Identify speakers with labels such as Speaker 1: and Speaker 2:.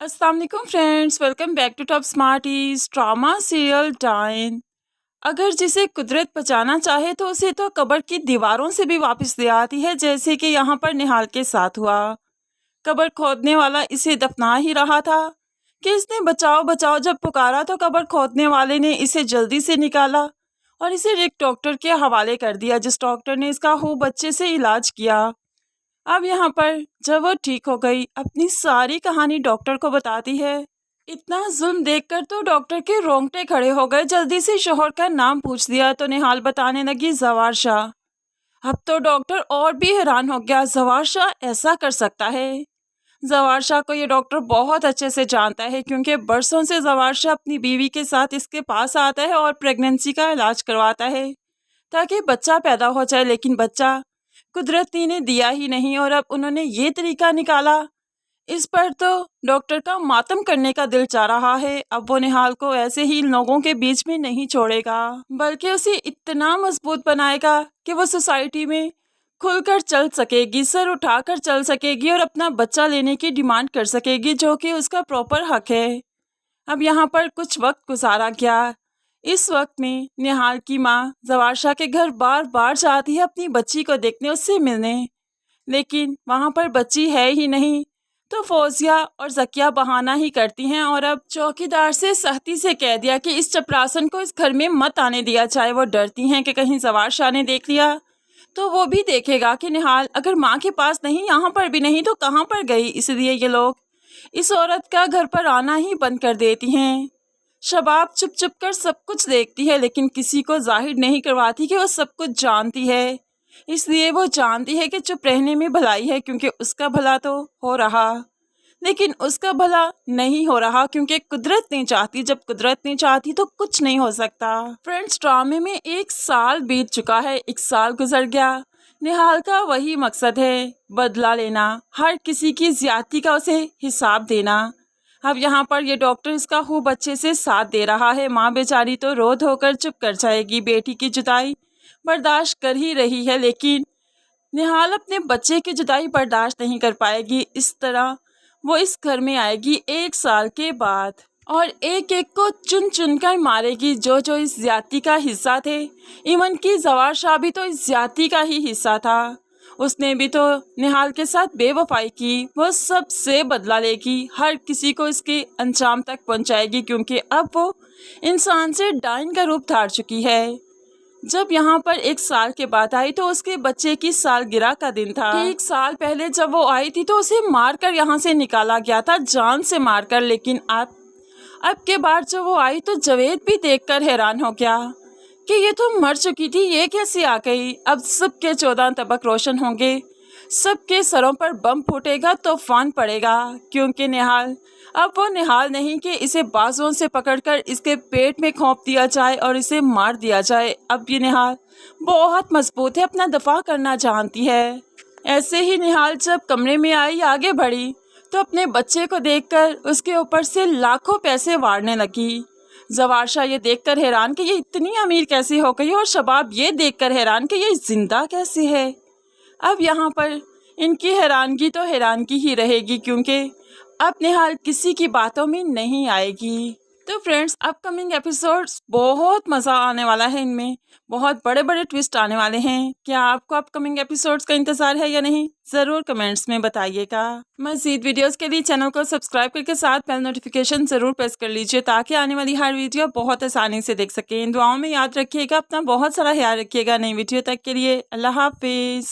Speaker 1: अस्सलाम वालेकुम friends, welcome back to top smarties drama serial Dain. अगर जिसे कुदरत बचाना चाहे तो उसे तो कब्र की दीवारों से भी वापस ले आती है, जैसे कि यहाँ पर निहाल के साथ हुआ। कब्र खोदने वाला इसे दफना ही रहा था कि इसने बचाओ बचाओ जब पुकारा तो कब्र खोदने वाले ने इसे जल्दी से निकाला और इसे एक डॉक्टर के हवाले कर दिया, जिस डॉक्टर ने इसका खूब अच्छे से इलाज किया। अब यहाँ पर जब वो ठीक हो गई, अपनी सारी कहानी डॉक्टर को बताती है। इतना जुल्म देखकर तो डॉक्टर के रोंगटे खड़े हो गए। जल्दी से शोहर का नाम पूछ दिया तो निहाल बताने लगी जवार शाह। अब तो डॉक्टर और भी हैरान हो गया, जवार शाह ऐसा कर सकता है। जवार शाह को ये डॉक्टर बहुत अच्छे से जानता है, क्योंकि बरसों से जवार शाह अपनी बीवी के साथ इसके पास आता है और प्रेगनेंसी का इलाज करवाता है ताकि बच्चा पैदा हो जाए, लेकिन बच्चा कुदरती ने दिया ही नहीं और अब उन्होंने ये तरीका निकाला। इस पर तो डॉक्टर का मातम करने का दिल चाह रहा है। अब वो निहाल को ऐसे ही लोगों के बीच में नहीं छोड़ेगा, बल्कि उसे इतना मजबूत बनाएगा कि वो सोसाइटी में खुलकर चल सकेगी, सर उठाकर चल सकेगी और अपना बच्चा लेने की डिमांड कर सकेगी, जो कि उसका प्रॉपर हक है। अब यहाँ पर कुछ वक्त गुजारा गया। इस वक्त में निहाल की माँ जवार शाह के घर बार बार जाती है अपनी बच्ची को देखने, उससे मिलने, लेकिन वहाँ पर बच्ची है ही नहीं। तो फौजिया और जकिया बहाना ही करती हैं और अब चौकीदार से सख्ती से कह दिया कि इस चपरासन को इस घर में मत आने दिया जाए। वो डरती हैं कि कहीं जवार शाह ने देख लिया तो वो भी देखेगा कि निहाल अगर माँ के पास नहीं, यहाँ पर भी नहीं, तो कहाँ पर गई। इसलिए ये लोग इस औरत का घर पर आना ही बंद कर देती हैं। शबाब चुप चुप कर सब कुछ देखती है, लेकिन किसी को जाहिर नहीं करवाती कि वो सब कुछ जानती है। इसलिए वो जानती है कि चुप रहने में भलाई है, क्योंकि उसका भला तो हो रहा, लेकिन उसका भला नहीं हो रहा क्योंकि कुदरत नहीं चाहती। जब कुदरत नहीं चाहती तो कुछ नहीं हो सकता। फ्रेंड्स, ड्रामे में 1 साल बीत चुका है, 1 साल गुजर गया। निहाल का वही मकसद है, बदला लेना, हर किसी की ज्यादती का उसे हिसाब देना। अब यहाँ पर ये डॉक्टर इसका खूब अच्छे से साथ दे रहा है। माँ बेचारी तो रो धोकर चुप कर जाएगी, बेटी की जुदाई बर्दाश्त कर ही रही है, लेकिन निहाल अपने बच्चे की जुदाई बर्दाश्त नहीं कर पाएगी। इस तरह वो इस घर में आएगी 1 साल के बाद और एक एक को चुन चुन कर मारेगी, जो जो इस ज्यादती का हिस्सा थे। इवन की जवार शाह भी तो इस ज्यादती का ही हिस्सा था, उसने भी तो निहाल के साथ बेवफाई की। वो सबसे बदला लेगी, हर किसी को इसके अंजाम तक पहुंचाएगी, क्योंकि अब वो इंसान से डाइन का रूप धार चुकी है। जब यहाँ पर 1 साल के बाद आई तो उसके बच्चे की सालगिरह का दिन था। 1 साल पहले जब वो आई थी तो उसे मारकर यहाँ से निकाला गया था, जान से मारकर, लेकिन अब के बाद जब वो आई तो जावेद भी देखकर हैरान हो गया कि ये तो मर चुकी थी, ये कैसे आ गई। अब सबके 14 तबक रोशन होंगे, सबके सरों पर बम फूटेगा, तूफान पड़ेगा, क्योंकि निहाल अब वो निहाल नहीं कि इसे बाजुओं से पकड़कर इसके पेट में खोप दिया जाए और इसे मार दिया जाए। अब ये निहाल बहुत मजबूत है, अपना दफा करना जानती है। ऐसे ही निहाल जब कमरे में आई, आगे बढ़ी तो अपने बच्चे को देखकर उसके ऊपर से लाखों पैसे वारने लगी। जवार शाह ये देखकर हैरान कि ये इतनी अमीर कैसे हो गई, और शबाब ये देखकर हैरान कि ये जिंदा कैसे है। अब यहाँ पर इनकी हैरानगी तो हैरानगी ही रहेगी, क्योंकि अब निहाल किसी की बातों में नहीं आएगी। तो फ्रेंड्स, अपकमिंग एपिसोड्स बहुत मज़ा आने वाला है, इनमें बहुत बड़े बड़े ट्विस्ट आने वाले हैं। क्या आपको अपकमिंग एपिसोड्स का इंतज़ार है या नहीं, ज़रूर कमेंट्स में बताइएगा। मज़ीद वीडियोस के लिए चैनल को सब्सक्राइब करके साथ बेल नोटिफिकेशन ज़रूर प्रेस कर लीजिए, ताकि आने वाली हर वीडियो बहुत आसानी से देख सकें। दुआओं में याद रखिएगा, अपना बहुत सारा ख्याल रखिएगा। नई वीडियो तक के लिए अल्लाह हाफिज़।